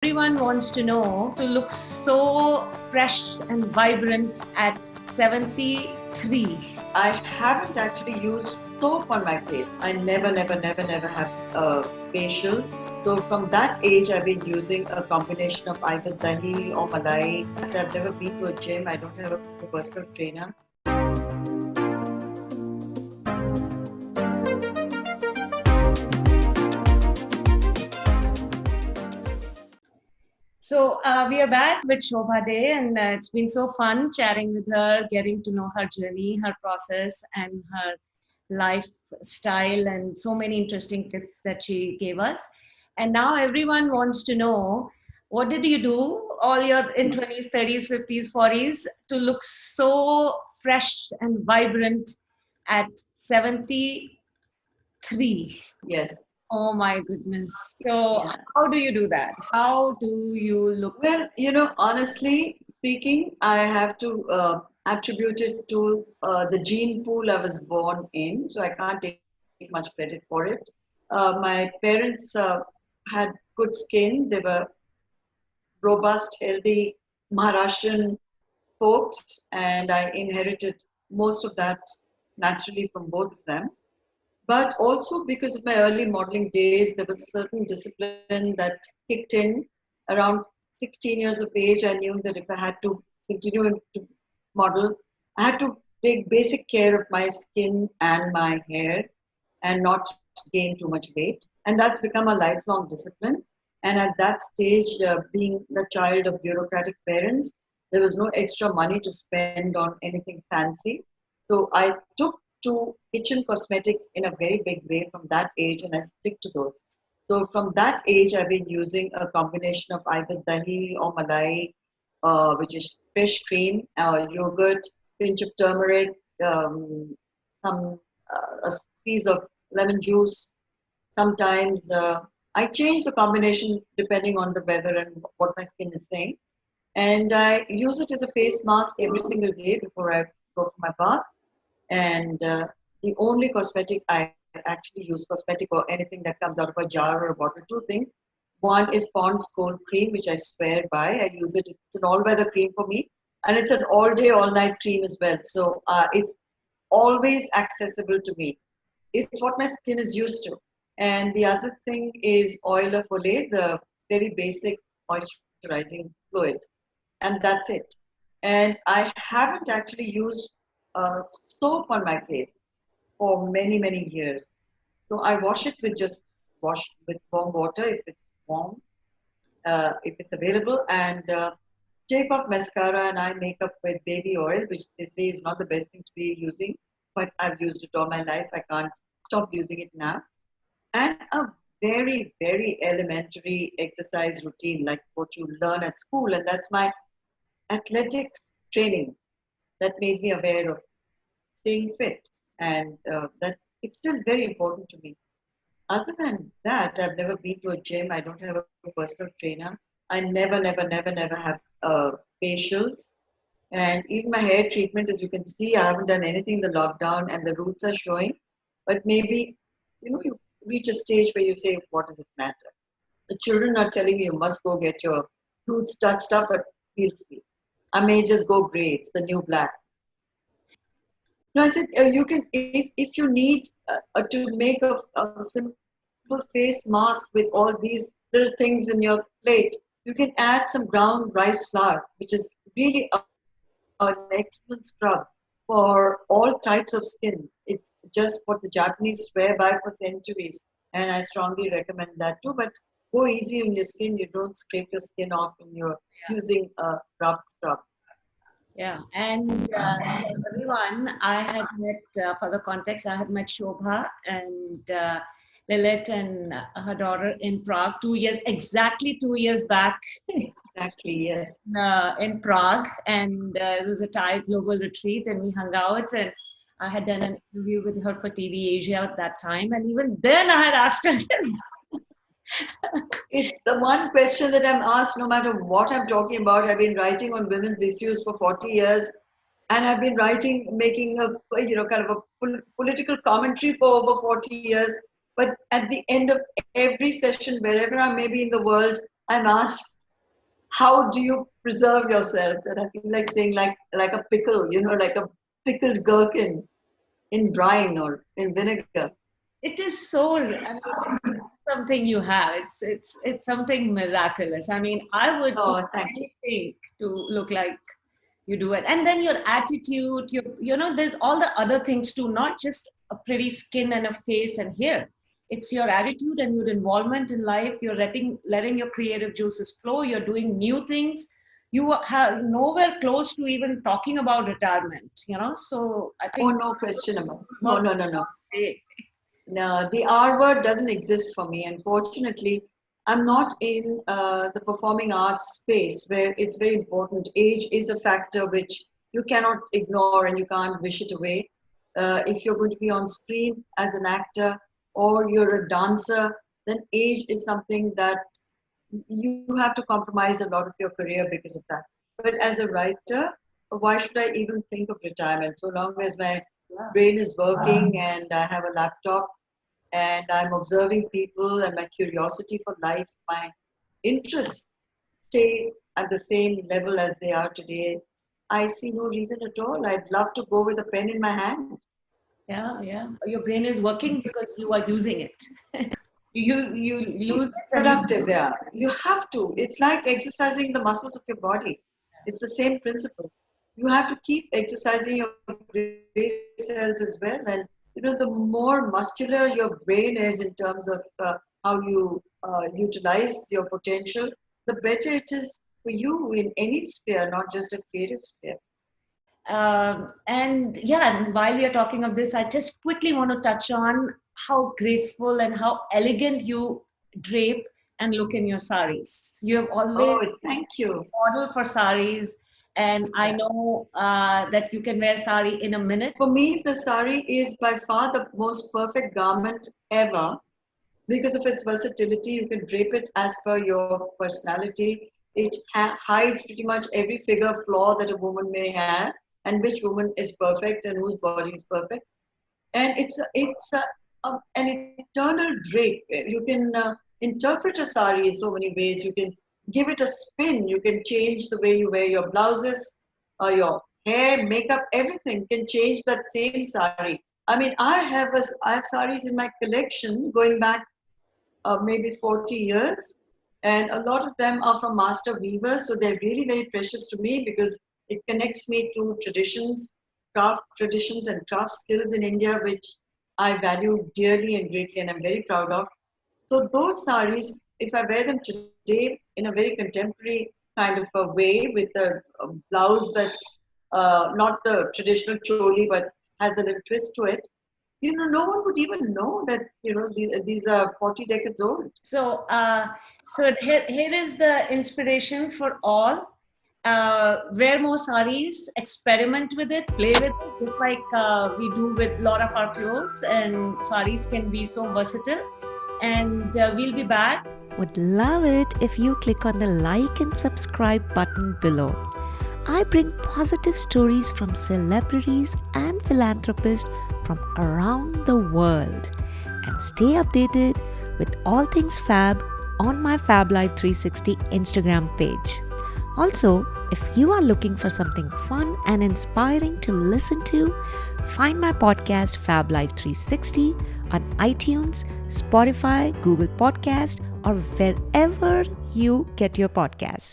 Everyone wants to know to look so fresh and vibrant at 73. I haven't actually used soap on my face. I never have facials. So from that age, I've been using a combination of either dahi or malai. I've never been to a gym. I don't have a personal trainer. So we are back with Shobha Day, and it's been so fun chatting with her, getting to know her journey, her process, and her lifestyle, and so many interesting tips that she gave us. And now everyone wants to know, what did you do all your in 20s, 30s, 50s, 40s to look so fresh and vibrant at 73? Yes. Oh my goodness. So, Yeah. how do you do that? How do you look? Well, honestly speaking, I have to attribute it to the gene pool I was born in, so I can't take much credit for it. My parents had good skin. They were robust, healthy Maharashtrian folks, and I inherited most of that naturally from both of them. But also because of my early modeling days, there was a certain discipline that kicked in around 16 years of age. I knew that if I had to continue to model, I had to take basic care of my skin and my hair and not gain too much weight. And that's become a lifelong discipline. And at that stage, being the child of bureaucratic parents, there was no extra money to spend on anything fancy. So I took to kitchen cosmetics in a very big way from that age, and I stick to those. So from that age, I've been using a combination of either dahi or malai, which is fresh cream, yogurt, pinch of turmeric, some a squeeze of lemon juice. Sometimes I change the combination depending on the weather and what my skin is saying. And I use it as a face mask every single day before I go for my bath. And the only cosmetic I actually use, cosmetic or anything that comes out of a jar or a bottle, two things. One is Pond's Cold Cream, which I swear by. I use it. It's an all-weather cream for me, and it's an all-day, all-night cream as well. So it's always accessible to me. It's what my skin is used to. And the other thing is oil of Olay, the very basic moisturizing fluid, and that's it. And I haven't actually used uh, soap on my face for many years. So I wash it with just wash with warm water if it's warm, if it's available, and take off mascara and eye makeup with baby oil, which they say is not the best thing to be using, but I've used it all my life. I can't stop using it now. And a very elementary exercise routine like what you learn at school, and that's my athletics training that made me aware of staying fit, and that it's still very important to me. Other than that, I've never been to a gym. I don't have a personal trainer. I never have facials. And even my hair treatment, as you can see, I haven't done anything in the lockdown and the roots are showing. But maybe, you reach a stage where you say, what does it matter? The children are telling you, you must go get your roots touched up, but we'll see. I may just go gray. It's the new black. No, I said you can if you need to make a simple face mask with all these little things in your plate. You can add some ground rice flour, which is really an excellent scrub for all types of skin. It's just what the Japanese swear by for centuries, and I strongly recommend that too. But go easy on your skin. You don't scrape your skin off when you're using a rough scrub. Yeah, and everyone, I had met, for the context, I had met Shobha and Lilith and her daughter in Prague 2 years, exactly 2 years back Exactly. Yes. in Prague. And it was a Thai global retreat, and we hung out. And I had done an interview with her for TV Asia at that time. And even then, I had asked her this. It's the one question that I'm asked no matter what I'm talking about. I've been writing on women's issues for 40 years, and I've been writing, making kind of a political commentary for over 40 years. But at the end of every session, wherever I may be in the world, I'm asked, how do you preserve yourself? And I feel like saying like a pickle, like a pickled gherkin in brine or in vinegar. It is so, I mean, something you have. It's something miraculous. I mean, I would do Oh, thank you. anything to look like you do it. And then your attitude, there's all the other things too, not just a pretty skin and a face and hair. It's your attitude and your involvement in life. You're letting your creative juices flow. You're doing new things. You are nowhere close to even talking about retirement. So I Oh, think no question about. No, not no, no, no. No, the R word doesn't exist for me. Unfortunately, I'm not in the performing arts space where it's very important. Age is a factor which you cannot ignore and you can't wish it away. If you're going to be on screen as an actor or you're a dancer, then age is something that you have to compromise a lot of your career because of that. But as a writer, why should I even think of retirement? So long as my brain is working and I have a laptop and I'm observing people and my curiosity for life, my interests stay at the same level as they are today, I see no reason at all. I'd love to go with a pen in my hand. Yeah. Your brain is working because you are using it. You lose It's productive, yeah. You have to. It's like exercising the muscles of your body. It's the same principle. You have to keep exercising your brain cells as well. And the more muscular your brain is in terms of how you utilize your potential, the better it is for you in any sphere, not just a creative sphere. And while we are talking of this, I just quickly want to touch on how graceful and how elegant you drape and look in your saris. You have always Oh, thank you. model for saris, and I know that you can wear sari in a minute. For me, the sari is by far the most perfect garment ever because of its versatility. You can drape it as per your personality. It hides pretty much every figure flaw that a woman may have, and which woman is perfect and whose body is perfect. And it's an eternal drape. You can interpret a sari in so many ways. You can give it a spin. You can change the way you wear your blouses, your hair, makeup, everything can change that same sari. I mean, I have saris in my collection going back maybe 40 years. And a lot of them are from master weavers. So they're really very precious to me because it connects me to traditions, craft traditions and craft skills in India, which I value dearly and greatly and I'm very proud of. So those saris, if I wear them today in a very contemporary kind of a way with a blouse that's not the traditional choli but has a little twist to it, no one would even know that these are 40 decades old. So here is the inspiration for all. Wear more saris, experiment with it, play with it, just like we do with a lot of our clothes. And saris can be so versatile. And we'll be back. Would love it if you click on the like and subscribe button below. I bring positive stories from celebrities and philanthropists from around the world and stay updated with all things fab on my Fab Life 360 Instagram page. Also, if you are looking for something fun and inspiring to listen to, find my podcast Fab Life 360 on iTunes, Spotify, Google Podcast, or wherever you get your podcasts.